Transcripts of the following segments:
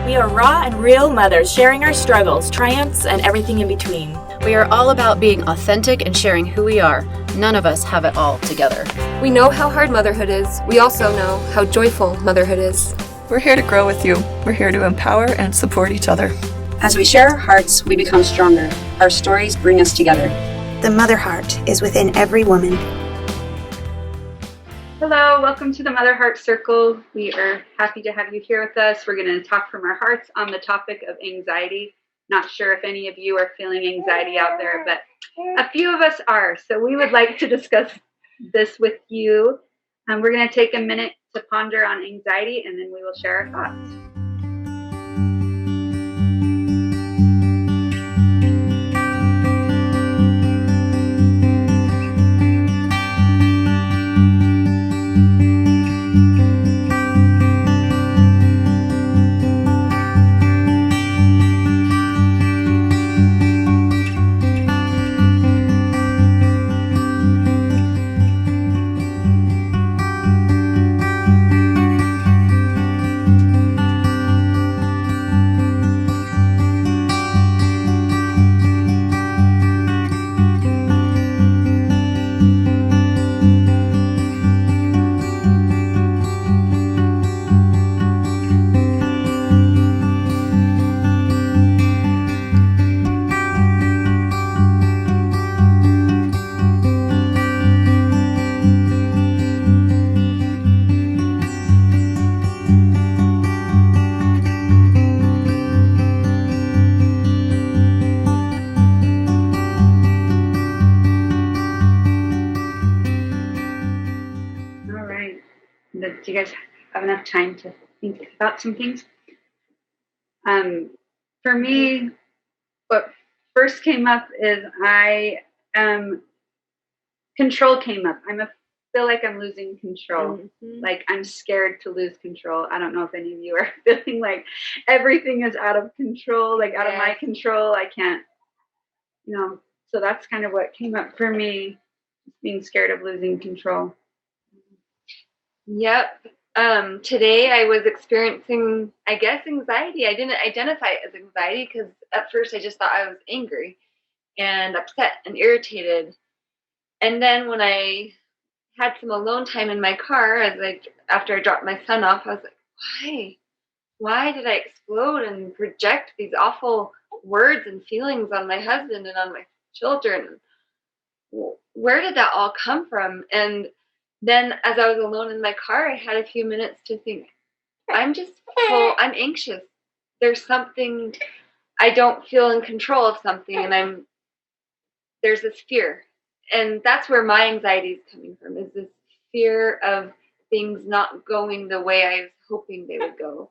We are raw and real mothers sharing our struggles, triumphs, and everything in between. We are all about being authentic and sharing who we are. None of us have it all together. We know how hard motherhood is. We also know how joyful motherhood is. We're here to grow with you. We're here to empower and support each other. As we share our hearts, we become stronger. Our stories bring us together. The mother heart is within every woman. Hello, welcome to the MotherHeart Circle. We are happy to have you here with us. We're going to talk from our hearts on the topic of anxiety. Not sure if any of you are feeling anxiety out there, but a few of us are. So we would like to discuss this with you. We're going to take a minute to ponder on anxiety, and then we will share our thoughts. Do you guys have enough time to think about some things? For me, what first came up is control came up. Feel like I'm losing control. Mm-hmm. Like I'm scared to lose control. I don't know if any of you are feeling like everything is out of control, like out of my control. I can't, so that's kind of what came up for me, being scared of losing control. Yep. Today I was experiencing, I guess, anxiety. I didn't identify it as anxiety because at first I just thought I was angry and upset and irritated. And then when I had some alone time in my car, after I dropped my son off, I was like, why did I explode and project these awful words and feelings on my husband and on my children? Where did that all come from? And then as I was alone in my car, I had a few minutes to think, I'm anxious. There's something, I don't feel in control of something, and there's this fear. And that's where my anxiety is coming from, is this fear of things not going the way I was hoping they would go.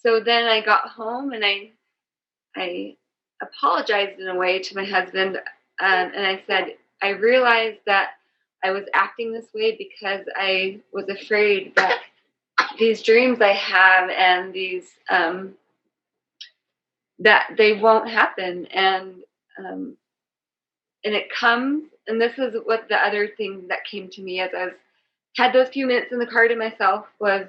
So then I got home and I apologized in a way to my husband, and I said, I realized that I was acting this way because I was afraid that these dreams I have and these that they won't happen, and it comes. And this is what the other thing that came to me as I had those few minutes in the car to myself was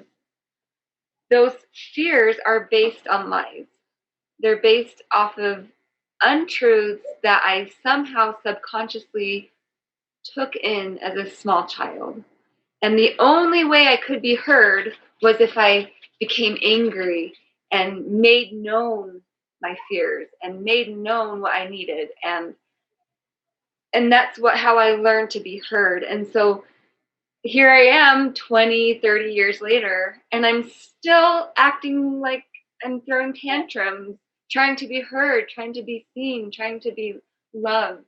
those fears are based on lies. They're based off of untruths that I somehow subconsciously took in as a small child. And the only way I could be heard was if I became angry and made known my fears and made known what I needed. And that's how I learned to be heard. And so here I am 20, 30 years later, and I'm still acting like I'm throwing tantrums, trying to be heard, trying to be seen, trying to be loved.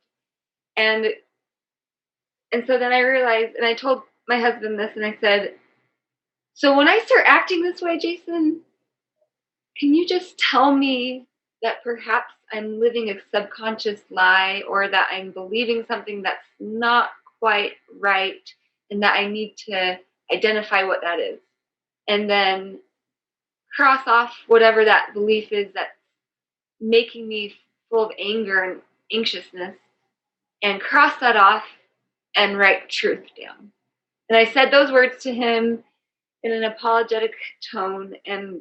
And so then I realized, and I told my husband this, and I said, so when I start acting this way, Jason, can you just tell me that perhaps I'm living a subconscious lie, or that I'm believing something that's not quite right, and that I need to identify what that is, and then cross off whatever that belief is that's making me full of anger and anxiousness, and cross that off and write truth down. And I said those words to him, in an apologetic tone, and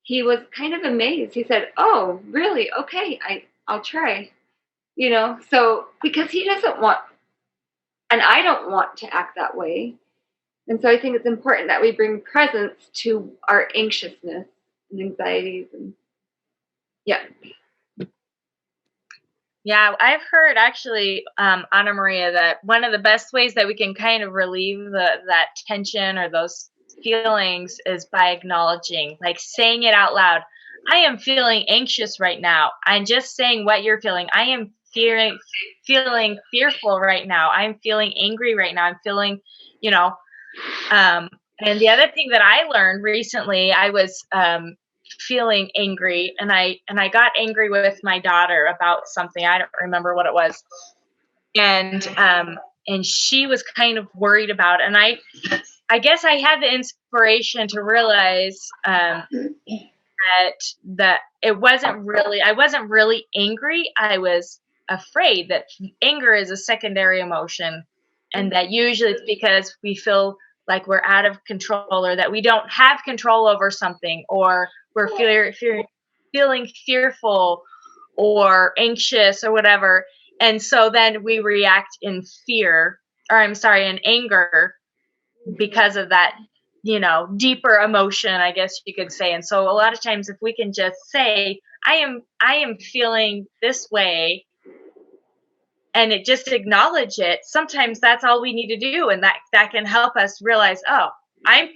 he was kind of amazed. He said, "Oh, really? Okay, I'll try." So because he doesn't want, and I don't want to act that way. And so I think it's important that we bring presence to our anxiousness and anxieties. And yeah. Yeah, I've heard actually, Anna Maria, that one of the best ways that we can kind of relieve that tension or those feelings is by acknowledging, like saying it out loud. I am feeling anxious right now. I'm just saying what you're feeling. I am feeling fearful right now. I'm feeling angry right now. I'm feeling, you know. And the other thing that I learned recently, I was feeling angry, and I got angry with my daughter about something. I don't remember what it was, and she was kind of worried about it. And I guess I had the inspiration to realize that it wasn't really, I wasn't really angry. I was afraid that anger is a secondary emotion, and that usually it's because we feel like we're out of control, or that we don't have control over something, or we're feeling fearful or anxious or whatever. And so then we react in in anger because of that, deeper emotion, I guess you could say. And so a lot of times if we can just say, I am feeling this way, and it just acknowledge it, sometimes that's all we need to do. And that can help us realize, oh, I'm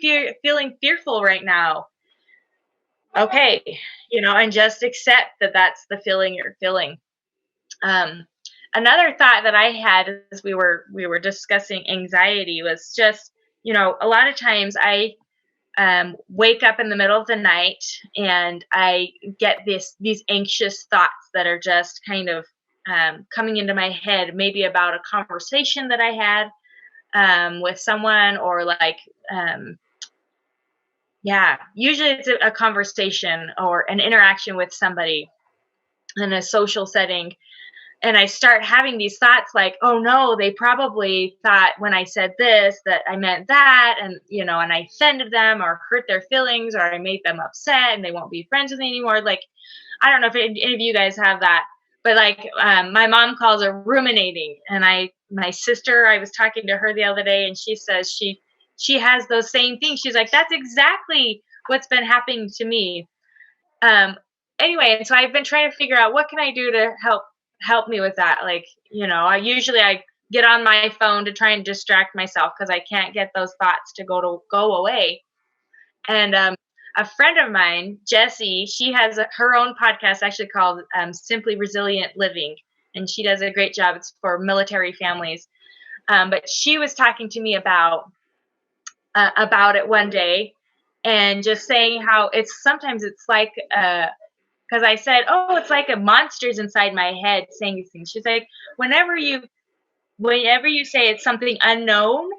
feeling fearful right now. Okay. And just accept that that's the feeling you're feeling. Another thought that I had as we were discussing anxiety was just, a lot of times I wake up in the middle of the night and I get these anxious thoughts that are just kind of coming into my head, maybe about a conversation that I had with someone, or usually it's a conversation or an interaction with somebody in a social setting. And I start having these thoughts like, oh no, they probably thought when I said this that I meant that, and and I offended them or hurt their feelings, or I made them upset and they won't be friends with me anymore. Like, I don't know if any of you guys have that, but my mom calls it ruminating. And my sister, I was talking to her the other day, and she says she has those same things. She's like, that's exactly what's been happening to me. Anyway, and so I've been trying to figure out what can I do to help me with that. I get on my phone to try and distract myself because I can't get those thoughts to go away. And a friend of mine, Jessie, she has her own podcast actually called Simply Resilient Living, and she does a great job. It's for military families. But she was talking to me about it one day, and just saying how sometimes it's like because I said, oh, it's like a monster's inside my head saying these things. She's like, whenever you say it's something unknown,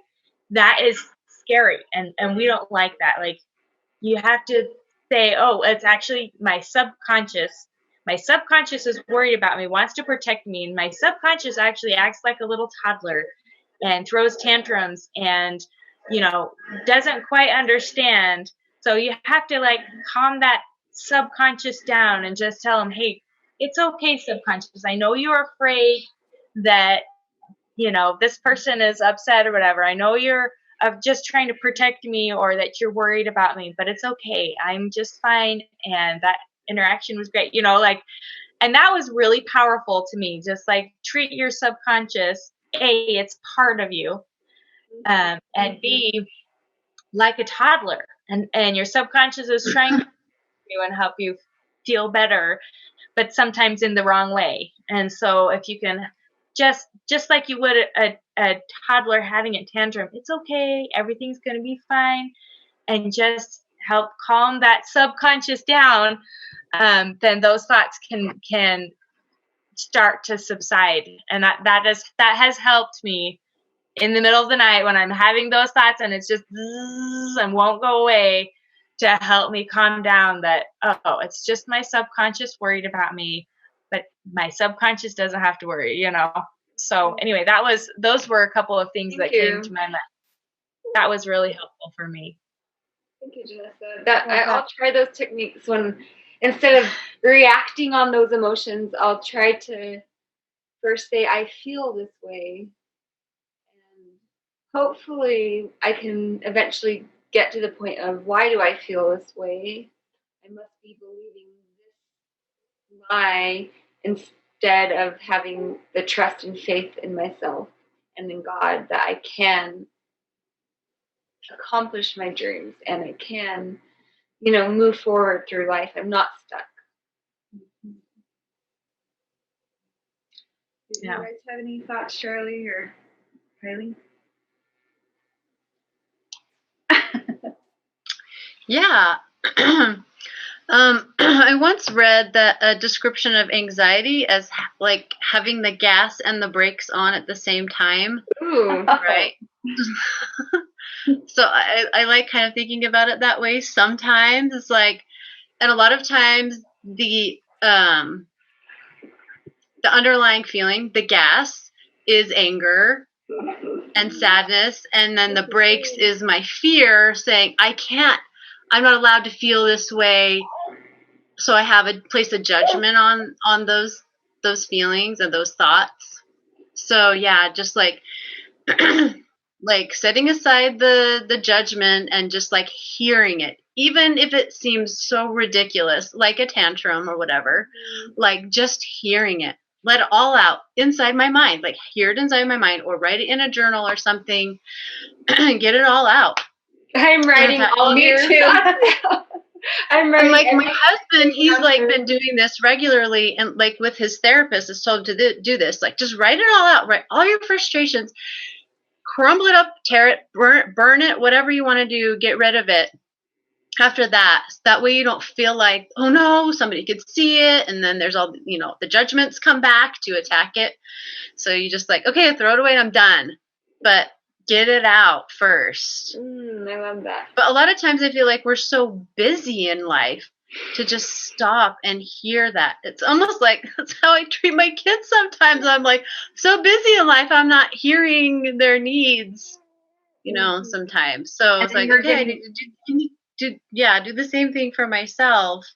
that is scary, and we don't like that. Like, you have to say, oh, it's actually my subconscious. My subconscious is worried about me, wants to protect me, and my subconscious actually acts like a little toddler and throws tantrums and doesn't quite understand. So you have to calm that subconscious down and just tell them, hey, it's okay, subconscious. I know you're afraid that this person is upset or whatever. I know you're just trying to protect me, or that you're worried about me, but it's okay. I'm just fine. And that interaction was great, and that was really powerful to me. Just treat your subconscious, A, it's part of you, and B, like a toddler, and your subconscious is trying to you and help you feel better, but sometimes in the wrong way. And so if you can just like you would a toddler having a tantrum, it's okay, everything's going to be fine, and just help calm that subconscious down, then those thoughts can start to subside. And that has helped me in the middle of the night when I'm having those thoughts and it's just and won't go away, to help me calm down that, oh, it's just my subconscious worried about me, but my subconscious doesn't have to worry, So anyway, those were a couple of things that came to my mind. That was really helpful for me. Thank you, Janessa. I'll try those techniques when, instead of reacting on those emotions, I'll try to first say, I feel this way. And hopefully I can eventually get to the point of, why do I feel this way? I must be believing this lie instead of having the trust and faith in myself and in God that I can accomplish my dreams and I can, move forward through life. I'm not stuck. Do you guys have any thoughts, Shirley or Kylie? Yeah. I once read that a description of anxiety as like having the gas and the brakes on at the same time. Ooh. Right. So I like kind of thinking about it that way. Sometimes it's like, and a lot of times the underlying feeling, the gas, is anger and sadness, and then the brakes is my fear saying I'm not allowed to feel this way. So I have a place of judgment on those feelings and those thoughts. So yeah, just like like setting aside the judgment and just like hearing it, even if it seems so ridiculous, like a tantrum or whatever, like just hearing it, let it all out inside my mind, like hear it inside my mind or write it in a journal or something, get it all out. I'm writing all of your thoughts out. I'm writing. And like my husband, he's like been doing this regularly, and like with his therapist has told him to do this, like just write it all out, write all your frustrations, crumble it up, tear it, burn it, whatever you want to do, get rid of it after that. That way you don't feel like, oh no, somebody could see it, and then there's all, the judgments come back to attack it. So you just like, okay, throw it away and I'm done. But get it out first. I love that. But a lot of times I feel like we're so busy in life to just stop and hear that. It's almost like that's how I treat my kids sometimes. I'm like so busy in life, I'm not hearing their needs, sometimes. So it's like, okay, I need to do the same thing for myself.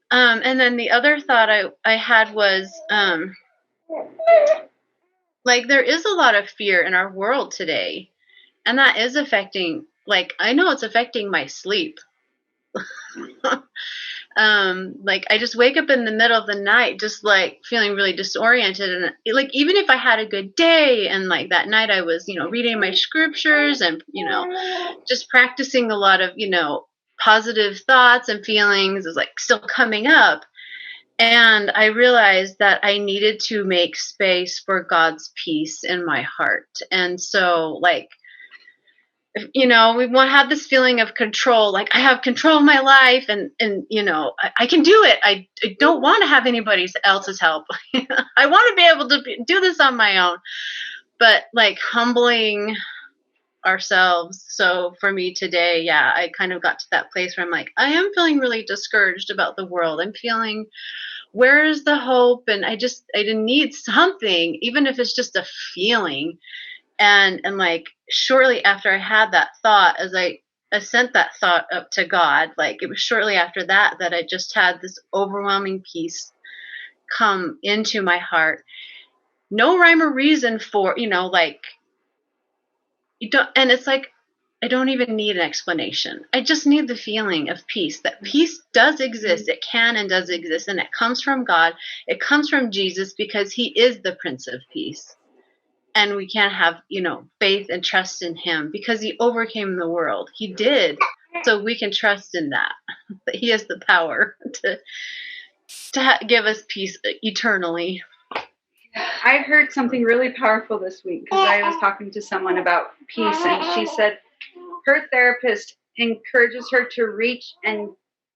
And then the other thought I had was, like there is a lot of fear in our world today, and that is affecting, like, I know it's affecting my sleep. Like I just wake up in the middle of the night just like feeling really disoriented, and like even if I had a good day and like that night I was reading my scriptures and just practicing a lot of positive thoughts and feelings is like still coming up, and I realized that I needed to make space for God's peace in my heart. And so like we want to have this feeling of control, like I have control of my life and I can do it. I don't want to have anybody else's help. I want to be able to do this on my own, but like humbling ourselves. So for me today, yeah, I kind of got to that place where I'm like, I am feeling really discouraged about the world. I'm feeling, where's the hope? And I need something, even if it's just a feeling. And like shortly after I had that thought, as I sent that thought up to God, like it was shortly after that I just had this overwhelming peace come into my heart. No rhyme or reason for, like you don't, and it's like I don't even need an explanation. I just need the feeling of peace, that peace does exist. It can and does exist, and it comes from God. It comes from Jesus because he is the Prince of Peace. And we can't have, faith and trust in him because he overcame the world. He did. So we can trust in that he has the power to give us peace eternally. I heard something really powerful this week because I was talking to someone about peace, and she said her therapist encourages her to reach and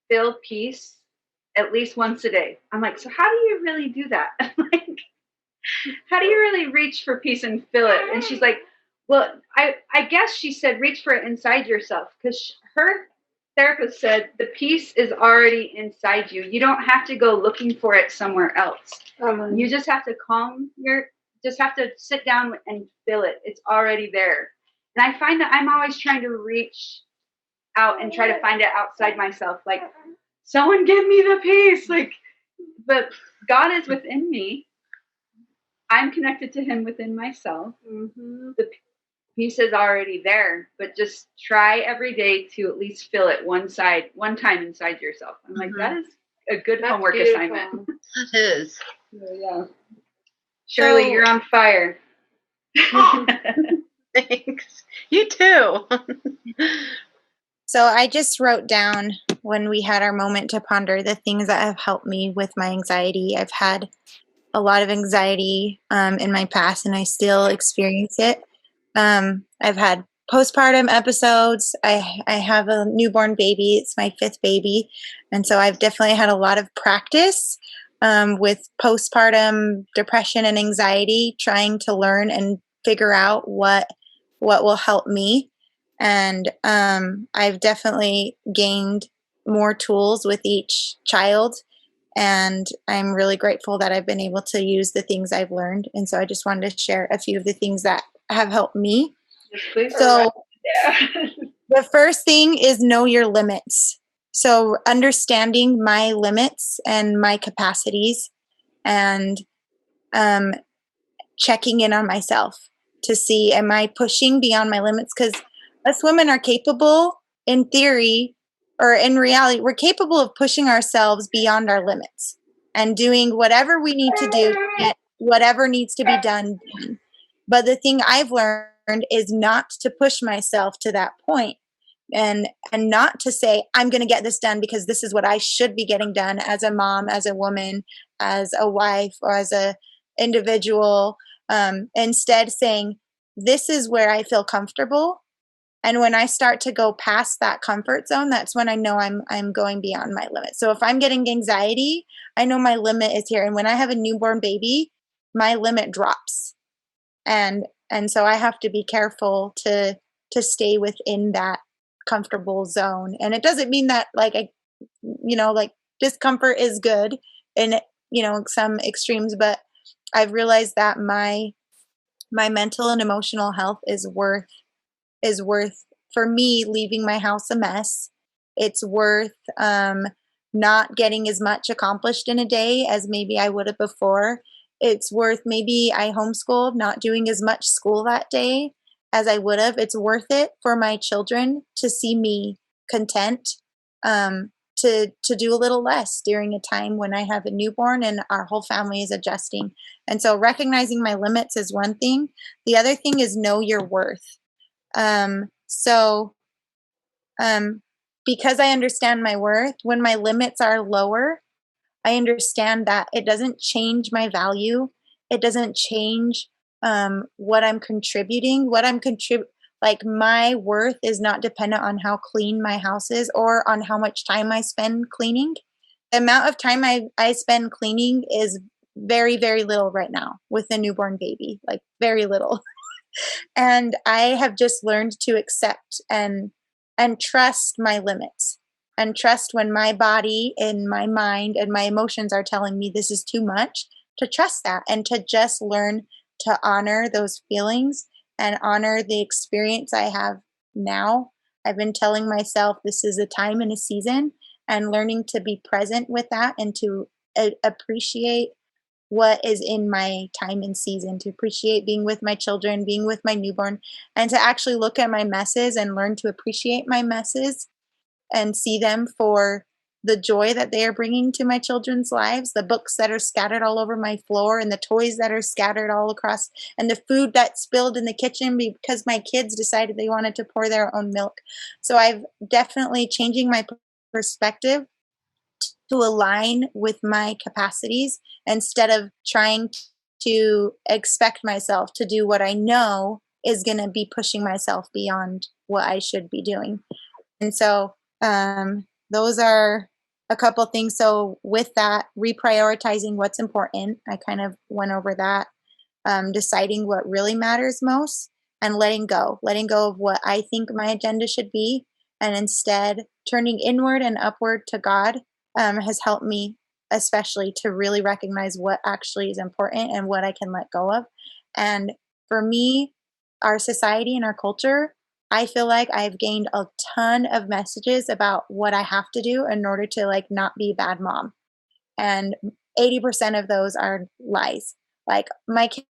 feel peace at least once a day. I'm like, so how do you really do that? Like, how do you really reach for peace and feel it? And she's like, well, I guess she said reach for it inside yourself, because her therapist said the peace is already inside you. You don't have to go looking for it somewhere else. You just have to just have to sit down and feel it. It's already there. And I find that I'm always trying to reach out and try to find it outside myself. Like, someone give me the peace. Like, but God is within me. I'm connected to him within myself. Mm-hmm. The peace is already there, but just try every day to at least feel it one time inside yourself. I'm like, that is a good homework assignment. That is. Yeah. Shirley, you're on fire. Thanks. You too. So I just wrote down, when we had our moment to ponder, the things that have helped me with my anxiety. I've had a lot of anxiety in my past, and I still experience it. I've had postpartum episodes. I have a newborn baby. It's my 5th baby. And so I've definitely had a lot of practice with postpartum depression and anxiety, trying to learn and figure out what will help me. And I've definitely gained more tools with each child. And I'm really grateful that I've been able to use the things I've learned. And so I just wanted to share a few of the things that have helped me. So the first thing is know your limits. So understanding my limits and my capacities, and checking in on myself to see, am I pushing beyond my limits? Because us women are capable, in theory, or in reality, we're capable of pushing ourselves beyond our limits and doing whatever we need to do to get whatever needs to be done. But the thing I've learned is not to push myself to that point, and not to say, I'm going to get this done because this is what I should be getting done as a mom, as a woman, as a wife, or as a individual. Instead saying, this is where I feel comfortable. And when I start to go past that comfort zone, that's when I know I'm going beyond my limit. So if I'm getting anxiety, I know my limit is here. And when I have a newborn baby, my limit drops. And so I have to be careful to stay within that comfortable zone. And it doesn't mean that like discomfort is good in some extremes, but I've realized that my mental and emotional health is worth for me leaving my house a mess. It's worth not getting as much accomplished in a day as maybe I would have before. It's worth, maybe I homeschooled, not doing as much school that day as I would have. It's worth it for my children to see me content, to do a little less during a time when I have a newborn and our whole family is adjusting. And so recognizing my limits is one thing. The other thing is know your worth. Because I understand my worth, when my limits are lower, I understand that it doesn't change my value. It doesn't change what I'm contributing. Like, my worth is not dependent on how clean my house is or on how much time I spend cleaning. The amount of time I spend cleaning is very, very little right now with a newborn baby, like very little. And I have just learned to accept and trust my limits, and trust when my body and my mind and my emotions are telling me this is too much, to trust that and to just learn to honor those feelings and honor the experience I have now. I've been telling myself this is a time and a season, and learning to be present with that and to appreciate what is in my time and season, to appreciate being with my children, being with my newborn, and to actually look at my messes and learn to appreciate my messes and see them for the joy that they are bringing to my children's lives, the books that are scattered all over my floor and the toys that are scattered all across, and the food that spilled in the kitchen because my kids decided they wanted to pour their own milk. So I've definitely changing my perspective to align with my capacities instead of trying to expect myself to do what I know is going to be pushing myself beyond what I should be doing. And so those are a couple things. So with that, reprioritizing what's important, I kind of went over that, deciding what really matters most, and letting go of what I think my agenda should be, and instead turning inward and upward to God has helped me, especially to really recognize what actually is important and what I can let go of. And for me, our society and our culture I feel like I've gained a ton of messages about what I have to do in order to like not be a bad mom. And 80% of those are lies. Like my kid's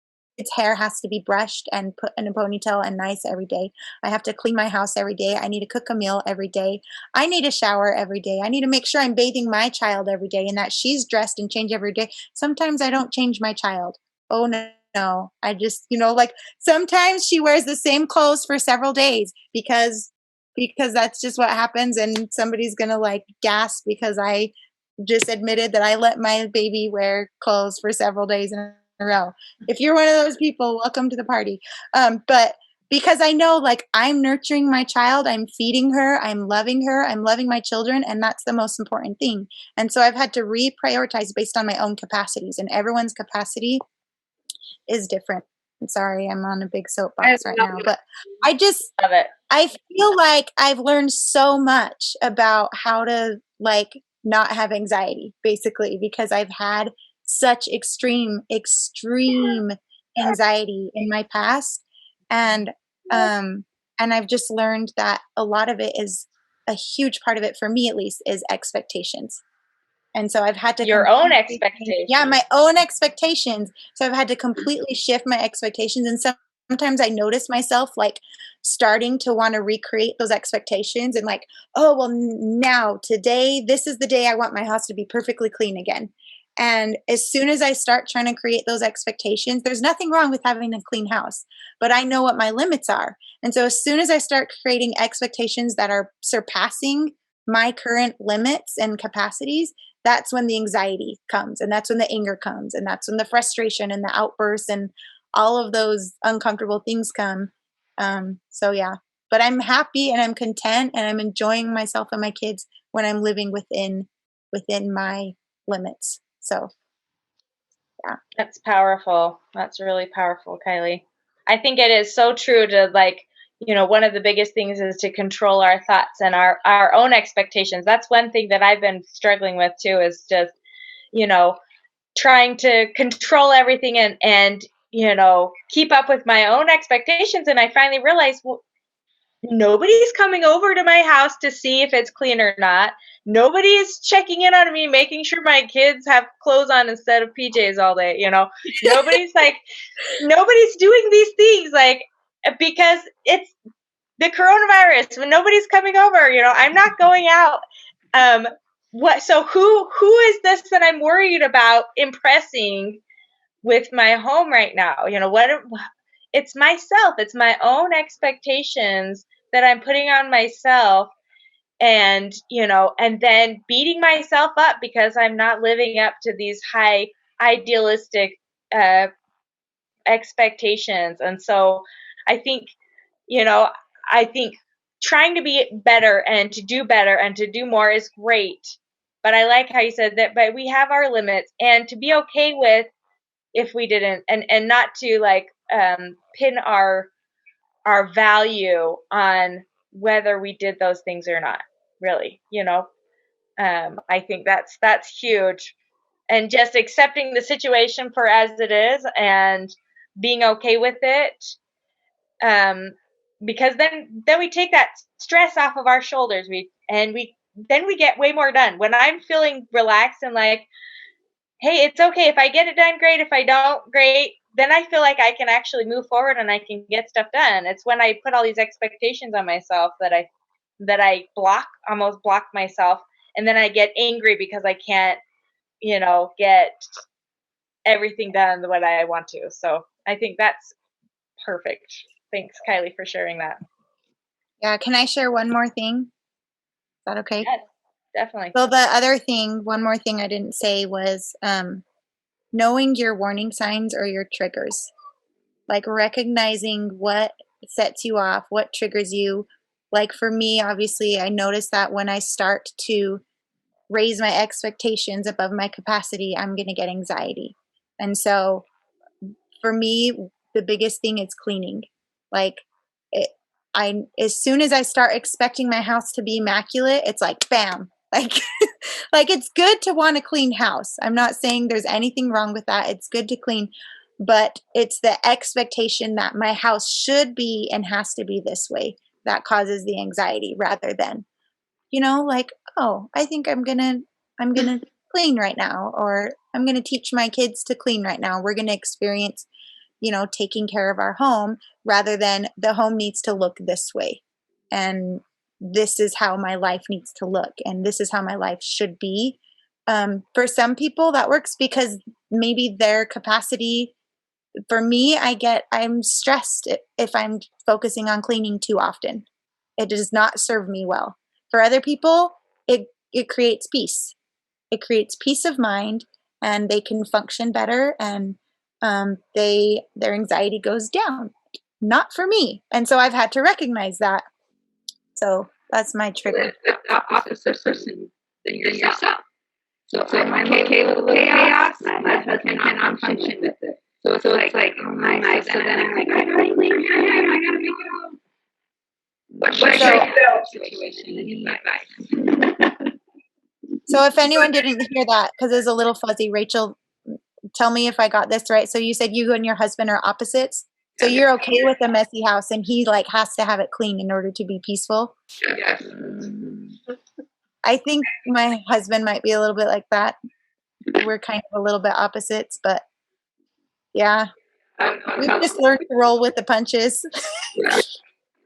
hair has to be brushed and put in a ponytail and nice every day. I have to clean my house every day. I need to cook a meal every day. I need a shower every day. I need to make sure I'm bathing my child every day and that she's dressed and changed every day. Sometimes I don't change my child. Oh no. No, I just, like sometimes she wears the same clothes for several days because that's just what happens. And somebody's going to like gasp because I just admitted that I let my baby wear clothes for several days in a row. If you're one of those people, welcome to the party. But because I know like I'm nurturing my child, I'm feeding her, I'm loving my children, and that's the most important thing. And so I've had to reprioritize based on my own capacities, and everyone's capacity is different. I'm sorry, I'm on a big soapbox right now, but I just Love it. I feel like I've learned so much about how to like not have anxiety, basically, because I've had such extreme anxiety in my past, and I've just learned that a lot of it is a huge part of it, for me at least, is expectations. And so I've had to Your own expectations. Yeah, my own expectations. So I've had to completely shift my expectations. And sometimes I notice myself like starting to want to recreate those expectations and like, oh, well, now today, this is the day I want my house to be perfectly clean again. And as soon as I start trying to create those expectations, there's nothing wrong with having a clean house, but I know what my limits are. And so as soon as I start creating expectations that are surpassing my current limits and capacities, that's when the anxiety comes, and that's when the anger comes, and that's when the frustration and the outbursts and all of those uncomfortable things come. So yeah, but I'm happy and I'm content and I'm enjoying myself and my kids when I'm living within my limits. So yeah. That's powerful. That's really powerful, Kylie. I think it is so true to like, one of the biggest things is to control our thoughts and our own expectations. That's one thing that I've been struggling with too, is just, trying to control everything and keep up with my own expectations. And I finally realized, well, nobody's coming over to my house to see if it's clean or not. Nobody's checking in on me, making sure my kids have clothes on instead of PJs all day. Nobody's nobody's doing these things because it's the coronavirus. When nobody's coming over, I'm not going out. So who is this that I'm worried about impressing with my home right now? It's myself. It's my own expectations that I'm putting on myself, and and then beating myself up because I'm not living up to these high idealistic expectations. And so I think trying to be better and to do more is great, but I like how you said that, but we have our limits, and to be okay with if we didn't, and not to pin our value on whether we did those things or not, really. I think that's huge, and just accepting the situation for as it is and being okay with it, because then we take that stress off of our shoulders. Then we get way more done. When I'm feeling relaxed and like, hey, it's okay if I get it done, great. If I don't, great. Then I feel like I can actually move forward and I can get stuff done. It's when I put all these expectations on myself that I almost block myself, and then I get angry because I can't, get everything done the way I want to. So I think that's perfect. Thanks, Kylie, for sharing that. Yeah, can I share one more thing? Is that okay? Yes, definitely. So the other thing, one more thing I didn't say was knowing your warning signs or your triggers. Like recognizing what sets you off, what triggers you. Like for me, obviously, I notice that when I start to raise my expectations above my capacity, I'm going to get anxiety. And so for me, the biggest thing is cleaning. As soon as I start expecting my house to be immaculate, it's like, bam, like it's good to want a clean house. I'm not saying there's anything wrong with that. It's good to clean, but it's the expectation that my house should be and has to be this way that causes the anxiety rather than, like, oh, I think I'm gonna clean right now, or I'm gonna teach my kids to clean right now. We're gonna experience, taking care of our home rather than the home needs to look this way. And this is how my life needs to look. And this is how my life should be. For some people that works because maybe their capacity, for me, I'm stressed if I'm focusing on cleaning too often. It does not serve me well. For other people, it creates peace. It creates peace of mind, and they can function better, and their anxiety goes down. Not for me, and so I've had to recognize that. So that's my trigger. The opposite person than yourself. So I'm okay with a little chaos. My husband cannot function with it. So it's like, oh my, so then I'm like, I gotta clean, I gotta make it all. What should I do? Situation and advice. So if anyone didn't hear that, because it was a little fuzzy, Rachel, tell me if I got this right. So you said you and your husband are opposites. So you're okay with a messy house, and he has to have it clean in order to be peaceful? Yes. I think my husband might be a little bit like that. We're kind of a little bit opposites, but yeah, we've just learned to roll with the punches.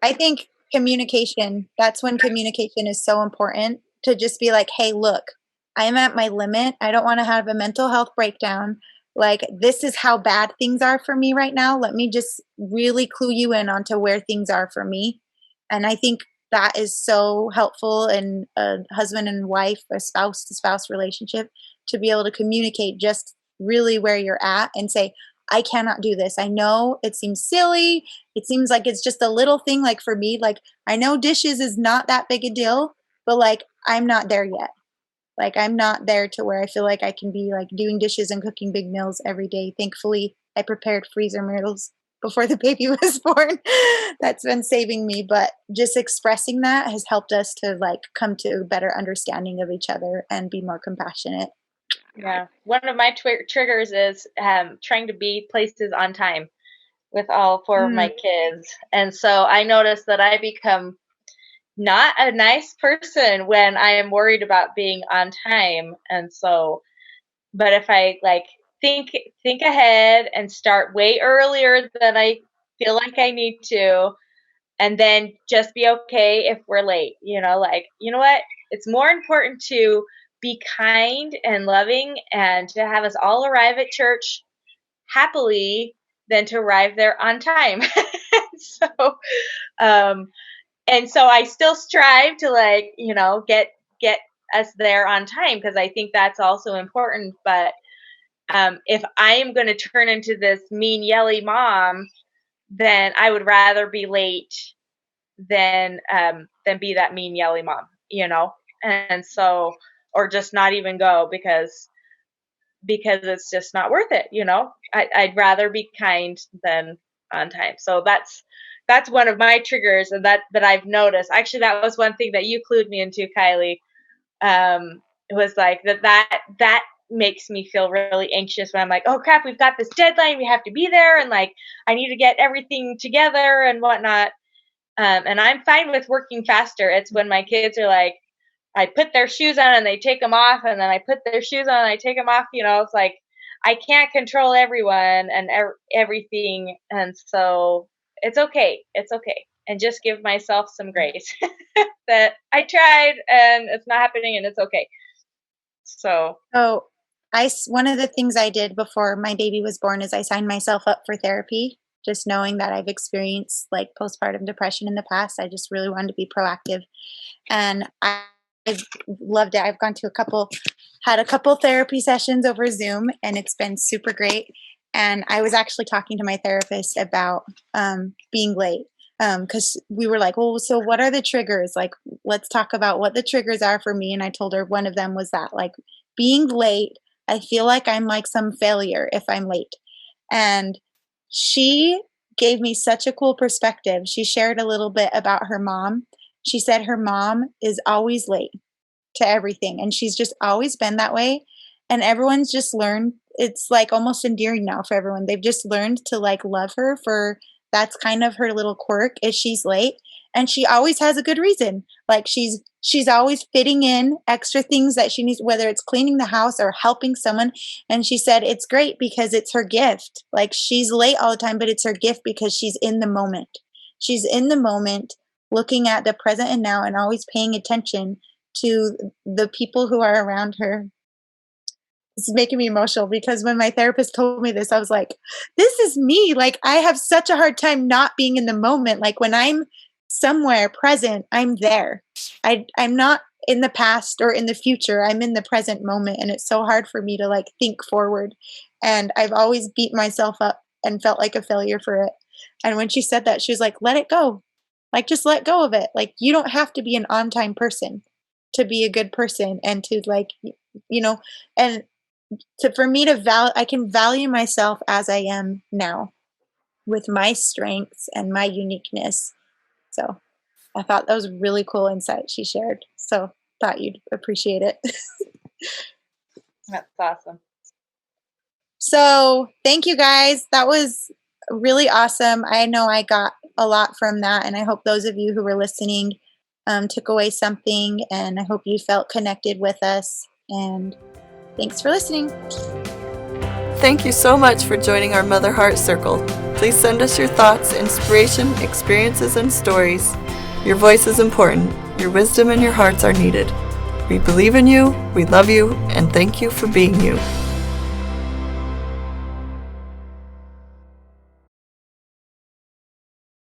I think communication, that's when communication is so important, to just be like, hey, look, I'm at my limit. I don't want to have a mental health breakdown. Like, this is how bad things are for me right now. Let me just really clue you in onto where things are for me. And I think that is so helpful in a husband and wife, a spouse to spouse relationship, to be able to communicate just really where you're at and say, I cannot do this. I know it seems silly. It seems like it's just a little thing. Like for me, like, I know dishes is not that big a deal, but like, I'm not there yet. Like, I'm not there to where I feel like I can be like doing dishes and cooking big meals every day. Thankfully, I prepared freezer meals before the baby was born. That's been saving me. But just expressing that has helped us to like come to a better understanding of each other and be more compassionate. Yeah. One of my triggers is trying to be places on time with all four of my kids. And so I noticed that I become not a nice person when I am worried about being on time. And so, but if I like think ahead and start way earlier than I feel like I need to, and then just be okay if we're late, like, you know what? It's more important to be kind and loving and to have us all arrive at church happily than to arrive there on time. So, and so I still strive to like, get us there on time, because I think that's also important. But if I am going to turn into this mean, yelly mom, then I would rather be late than be that mean, yelly mom, And so, or just not even go because it's just not worth it, I'd rather be kind than on time. So that's one of my triggers, and that I've noticed. Actually, that was one thing that you clued me into, Kylie. It was like that makes me feel really anxious when I'm like, oh crap, we've got this deadline, we have to be there, and like I need to get everything together and whatnot. And I'm fine with working faster. It's when my kids are like, I put their shoes on and they take them off, and then I put their shoes on and I take them off. It's like I can't control everyone and everything, and so it's okay. It's okay, and just give myself some grace that I tried and it's not happening, and it's okay. So one of the things I did before my baby was born is I signed myself up for therapy. Just knowing that I've experienced like postpartum depression in the past, I just really wanted to be proactive, and I've loved it. I've gone to had a couple therapy sessions over Zoom, and it's been super great. And I was actually talking to my therapist about being late, because we were like, well, so what are the triggers? Like, let's talk about what the triggers are for me. And I told her one of them was that, like, being late, I feel like I'm like some failure if I'm late. And she gave me such a cool perspective. She shared a little bit about her mom. She said her mom is always late to everything, and she's just always been that way. And everyone's just learned, it's like almost endearing now for everyone. They've just learned to like love her for, that's kind of her little quirk, is she's late. And she always has a good reason. Like she's always fitting in extra things that she needs, whether it's cleaning the house or helping someone. And she said it's great because it's her gift. Like she's late all the time, but it's her gift because she's in the moment. She's in the moment, looking at the present and now, and always paying attention to the people who are around her. It's making me emotional because when my therapist told me this, I was like, this is me. Like I have such a hard time not being in the moment. Like when I'm somewhere present, I'm there. I'm not in the past or in the future. I'm in the present moment. And it's so hard for me to like think forward. And I've always beat myself up and felt like a failure for it. And when she said that, she was like, let it go. Like, just let go of it. Like, you don't have to be an on-time person to be a good person and to like, and for me to I can value myself as I am now with my strengths and my uniqueness. So I thought that was really cool insight she shared. So thought you'd appreciate it. That's awesome. So thank you guys. That was really awesome. I know I got a lot from that, and I hope those of you who were listening took away something, and I hope you felt connected with us. And thanks for listening. Thank you so much for joining our MotherHeart Circle. Please send us your thoughts, inspiration, experiences, and stories. Your voice is important. Your wisdom and your hearts are needed. We believe in you, we love you, and thank you for being you.